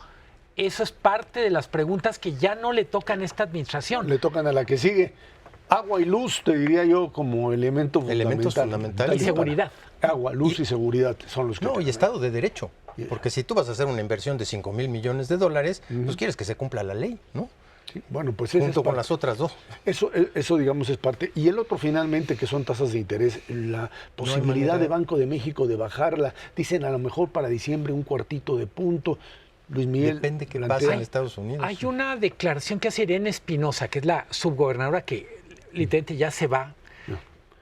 Eso es parte de las preguntas que ya no le tocan a esta administración. Le tocan a la que sigue. Agua y luz, te diría yo, como elementos fundamentales. Y seguridad. Agua, luz y seguridad son los que... No, y Estado de Derecho. Porque si tú vas a hacer una inversión de 5,000 millones de dólares, pues quieres que se cumpla la ley, ¿no? Sí, bueno, pues junto con las otras dos. Eso, digamos, es parte. Y el otro, finalmente, que son tasas de interés, la posibilidad de Banco de México de bajarla. Dicen a lo mejor para diciembre un cuartito de punto. Luis Miguel. Depende qué pasa en Estados Unidos. Hay una declaración que hace Irene Espinosa, que es la subgobernadora que literalmente ya se va.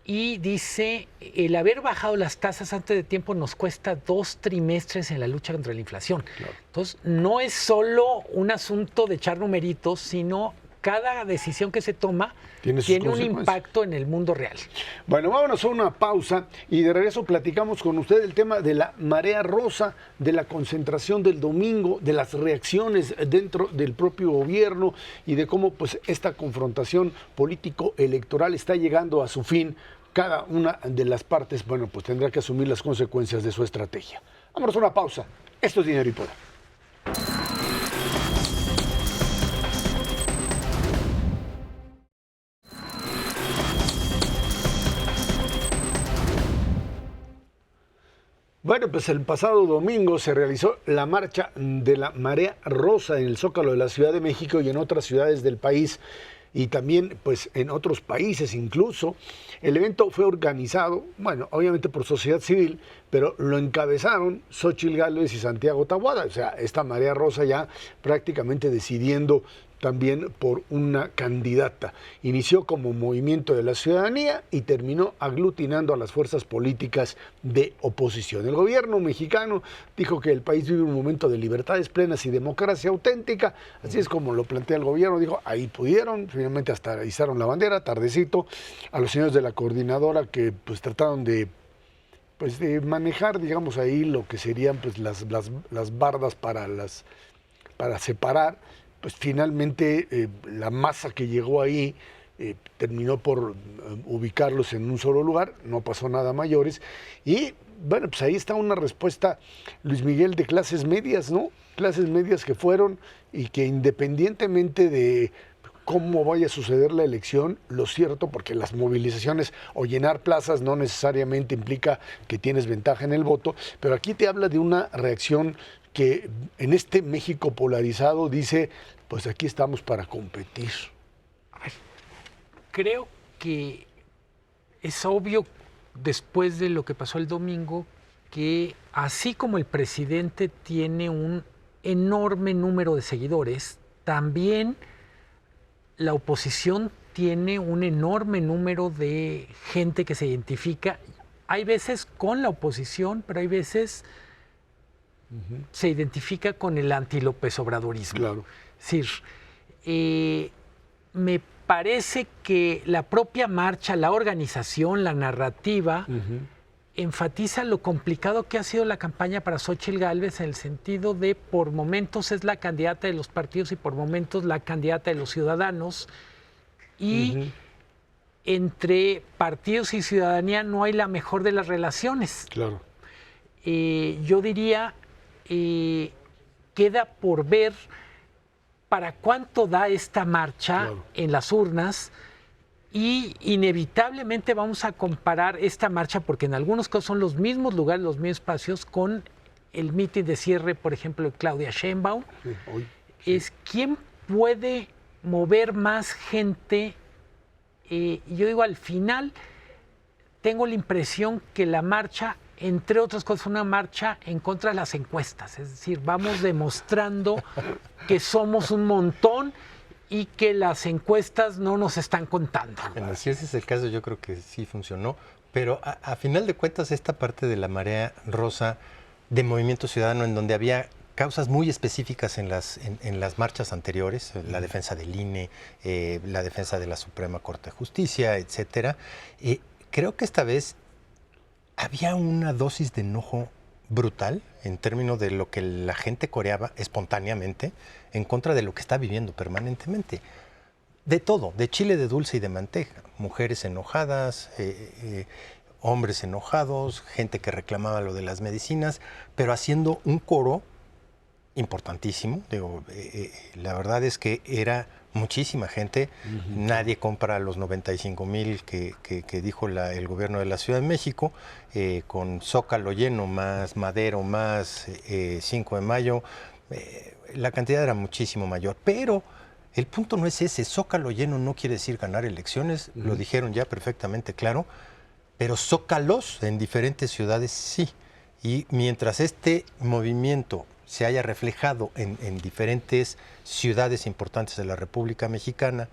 Y dice, el haber bajado las tasas antes de tiempo nos cuesta 2 trimestres en la lucha contra la inflación. Claro. Entonces, no es solo un asunto de echar numeritos, sino cada decisión que se toma Tiene sus tiene un consecuencias. impacto en el mundo real. Bueno, vámonos a una pausa y de regreso platicamos con usted el tema de la marea rosa, de la concentración del domingo, de las reacciones dentro del propio gobierno y de cómo pues esta confrontación político-electoral está llegando a su fin. Cada una de las partes, bueno, pues tendrá que asumir las consecuencias de su estrategia. Vámonos a una pausa. Esto es Dinero y Poder. Bueno, pues el pasado domingo se realizó la marcha de la Marea Rosa en el Zócalo de la Ciudad de México y en otras ciudades del país y también pues en otros países incluso. El evento fue organizado, bueno, obviamente por sociedad civil, pero lo encabezaron Xóchitl Gálvez y Santiago Taboada, o sea, esta Marea Rosa ya prácticamente decidiendo también por una candidata. Inició como movimiento de la ciudadanía y terminó aglutinando a las fuerzas políticas de oposición. El gobierno mexicano dijo que el país vive un momento de libertades plenas y democracia auténtica, así es como lo plantea el gobierno, dijo, ahí pudieron, finalmente hasta izaron la bandera, tardecito, a los señores de la coordinadora que pues trataron de pues de manejar, digamos, ahí lo que serían pues las bardas para separar, pues finalmente la masa que llegó ahí terminó por ubicarlos en un solo lugar, no pasó nada mayores, y bueno, pues ahí está una respuesta, Luis Miguel, de clases medias, ¿no? Clases medias que fueron y que independientemente de cómo vaya a suceder la elección, lo cierto, porque las movilizaciones o llenar plazas no necesariamente implica que tienes ventaja en el voto, pero aquí te habla de una reacción que en este México polarizado dice, pues aquí estamos para competir. Creo que es obvio, después de lo que pasó el domingo, que así como el presidente tiene un enorme número de seguidores, también la oposición tiene un enorme número de gente que se identifica, hay veces con la oposición, pero hay veces se identifica con el anti-López Obradorismo. Claro. Es decir, me parece que la propia marcha, la organización, la narrativa, enfatiza lo complicado que ha sido la campaña para Xóchitl Gálvez en el sentido de por momentos es la candidata de los partidos y por momentos la candidata de los ciudadanos y entre partidos y ciudadanía no hay la mejor de las relaciones. Claro. Yo diría, queda por ver para cuánto da esta marcha en las urnas y inevitablemente vamos a comparar esta marcha, porque en algunos casos son los mismos lugares, los mismos espacios, con el mitin de cierre, por ejemplo, de Claudia Sheinbaum. Es quién puede mover más gente. Yo digo, al final tengo la impresión que la marcha, entre otras cosas, una marcha en contra de las encuestas. Es decir, vamos demostrando que somos un montón y que las encuestas no nos están contando. Bueno, si ese es el caso, yo creo que sí funcionó, pero a final de cuentas esta parte de la Marea Rosa de Movimiento Ciudadano, en donde había causas muy específicas en las marchas anteriores, la defensa del INE, la defensa de la Suprema Corte de Justicia, etcétera, creo que esta vez había una dosis de enojo brutal en términos de lo que la gente coreaba espontáneamente en contra de lo que está viviendo permanentemente. De todo, de chile, de dulce y de manteca. Mujeres enojadas, hombres enojados, gente que reclamaba lo de las medicinas, pero haciendo un coro importantísimo. Digo, la verdad es que era muchísima gente. Nadie compra los 95,000 que dijo el gobierno de la Ciudad de México, con Zócalo lleno, más Madero, más 5 de mayo. La cantidad era muchísimo mayor, pero el punto no es ese. Zócalo lleno no quiere decir ganar elecciones, lo dijeron ya perfectamente claro, pero zócalos en diferentes ciudades sí. Y mientras este movimiento se haya reflejado en diferentes ciudades importantes de la República Mexicana,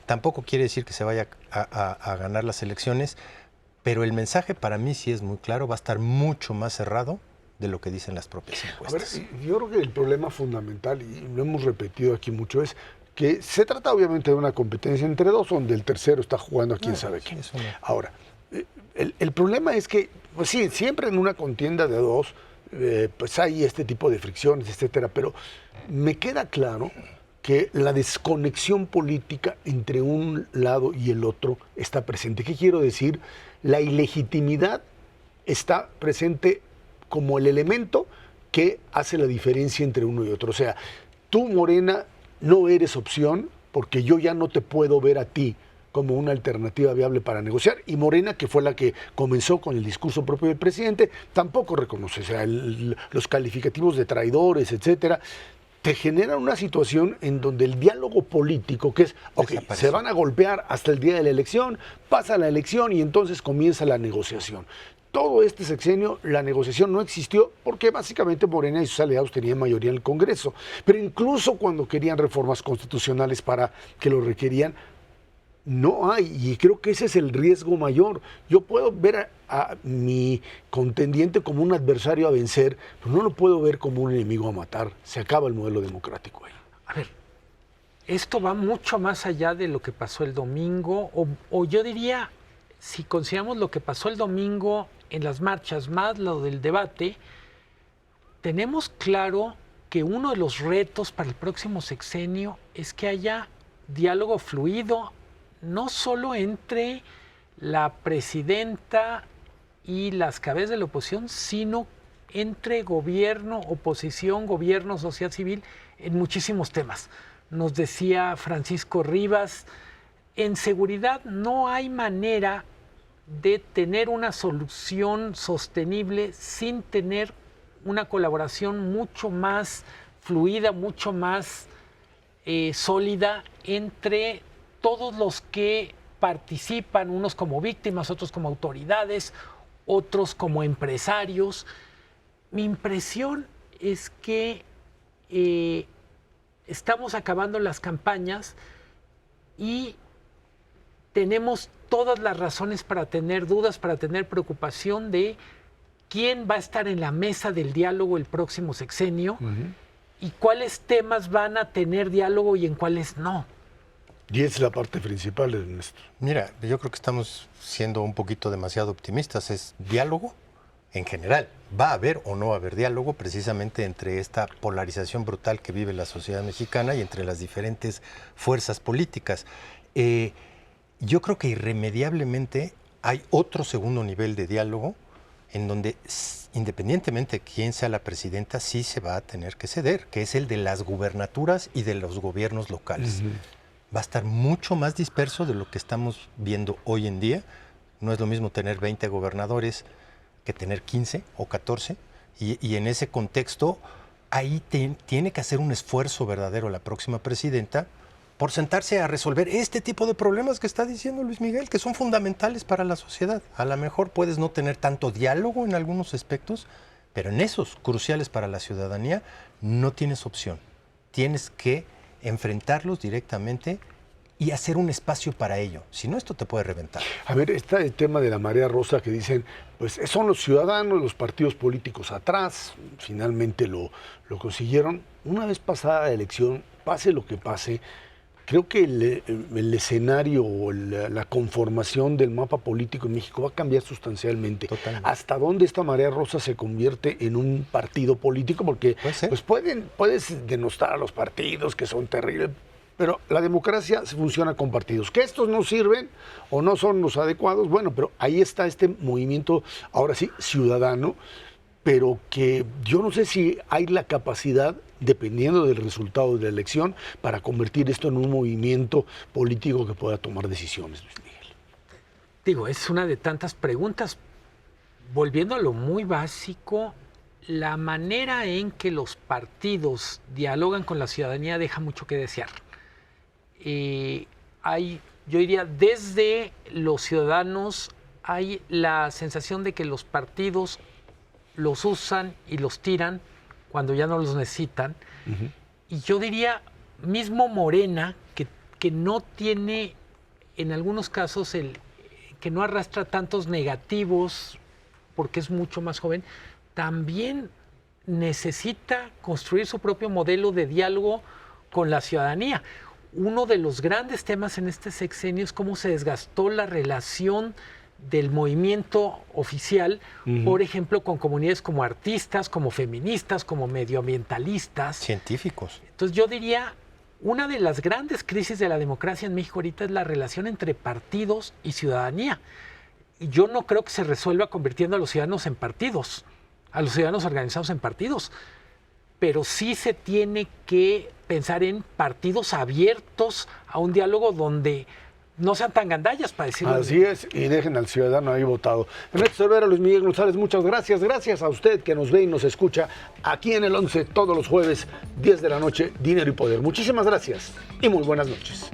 tampoco quiere decir que se vaya a ganar las elecciones, pero el mensaje para mí sí es muy claro, va a estar mucho más cerrado de lo que dicen las propias encuestas. A ver, yo creo que el problema fundamental, y lo hemos repetido aquí mucho, es que se trata obviamente de una competencia entre dos, donde el tercero está jugando a quién sabe quién. eso no. Ahora, el problema es que, pues sí, siempre en una contienda de dos, pues hay este tipo de fricciones, etcétera, pero me queda claro que la desconexión política entre un lado y el otro está presente. ¿Qué quiero decir? La ilegitimidad está presente como el elemento que hace la diferencia entre uno y otro. O sea, tú, Morena, no eres opción porque yo ya no te puedo ver a ti como una alternativa viable para negociar. Y Morena, que fue la que comenzó con el discurso propio del presidente, tampoco reconoce. O sea, los calificativos de traidores, etcétera, te generan una situación en donde el diálogo político, que es, ok, se van a golpear hasta el día de la elección, pasa la elección y entonces comienza la negociación. Todo este sexenio, la negociación no existió porque básicamente Morena y sus aliados tenían mayoría en el Congreso. Pero incluso cuando querían reformas constitucionales para que lo requerían, no hay, y creo que ese es el riesgo mayor. Yo puedo ver a mi contendiente como un adversario a vencer, pero no lo puedo ver como un enemigo a matar. Se acaba el modelo democrático ahí. A ver, esto va mucho más allá de lo que pasó el domingo, o yo diría, si consideramos lo que pasó el domingo en las marchas, más lo del debate, tenemos claro que uno de los retos para el próximo sexenio es que haya diálogo fluido, no solo entre la presidenta y las cabezas de la oposición, sino entre gobierno, oposición, gobierno, sociedad civil, en muchísimos temas. Nos decía Francisco Rivas, en seguridad no hay manera de tener una solución sostenible sin tener una colaboración mucho más fluida, mucho más sólida entre todos los que participan, unos como víctimas, otros como autoridades, otros como empresarios. Mi impresión es que estamos acabando las campañas y tenemos todas las razones para tener dudas, para tener preocupación de quién va a estar en la mesa del diálogo el próximo sexenio y cuáles temas van a tener diálogo y en cuáles no. Y es la parte principal, Ernesto. Mira, yo creo que estamos siendo un poquito demasiado optimistas. Es diálogo en general. Va a haber o no va a haber diálogo precisamente entre esta polarización brutal que vive la sociedad mexicana y entre las diferentes fuerzas políticas. Yo creo que irremediablemente hay otro segundo nivel de diálogo en donde, independientemente de quién sea la presidenta, sí se va a tener que ceder, que es el de las gubernaturas y de los gobiernos locales. Va a estar mucho más disperso de lo que estamos viendo hoy en día. No es lo mismo tener 20 gobernadores que tener 15 o 14. Y en ese contexto, ahí tiene que hacer un esfuerzo verdadero la próxima presidenta por sentarse a resolver este tipo de problemas que está diciendo Luis Miguel, que son fundamentales para la sociedad. A lo mejor puedes no tener tanto diálogo en algunos aspectos, pero en esos cruciales para la ciudadanía no tienes opción. Tienes que enfrentarlos directamente y hacer un espacio para ello. Si no, esto te puede reventar. A ver, está el tema de la marea rosa que dicen, pues son los ciudadanos, los partidos políticos atrás, finalmente lo consiguieron. Una vez pasada la elección, pase lo que pase, creo que el escenario o la conformación del mapa político en México va a cambiar sustancialmente. Totalmente. ¿Hasta dónde esta marea rosa se convierte en un partido político? Porque pues puedes denostar a los partidos que son terribles, pero la democracia funciona con partidos. Que estos no sirven o no son los adecuados, bueno, pero ahí está este movimiento, ahora sí, ciudadano, pero que yo no sé si hay la capacidad, dependiendo del resultado de la elección, para convertir esto en un movimiento político que pueda tomar decisiones, Luis Miguel. Digo, es una de tantas preguntas. Volviendo a lo muy básico, la manera en que los partidos dialogan con la ciudadanía deja mucho que desear. Yo diría, desde los ciudadanos hay la sensación de que los partidos los usan y los tiran cuando ya no los necesitan. Y yo diría, mismo Morena, que no tiene, en algunos casos, que no arrastra tantos negativos porque es mucho más joven, también necesita construir su propio modelo de diálogo con la ciudadanía. uno de los grandes temas en este sexenio es cómo se desgastó la relación del movimiento oficial, por ejemplo, con comunidades como artistas, como feministas, como medioambientalistas. Científicos. Entonces yo diría, una de las grandes crisis de la democracia en México ahorita es la relación entre partidos y ciudadanía. Y yo no creo que se resuelva convirtiendo a los ciudadanos en partidos, a los ciudadanos organizados en partidos, pero sí se tiene que pensar en partidos abiertos a un diálogo donde no sean tan gandallas, para decirlo Así es, y dejen al ciudadano ahí votado. Ernesto Cervera, Luis Miguel González, muchas gracias. Gracias a usted que nos ve y nos escucha aquí en el 11 todos los jueves, 10 de la noche, Dinero y Poder. Muchísimas gracias y muy buenas noches.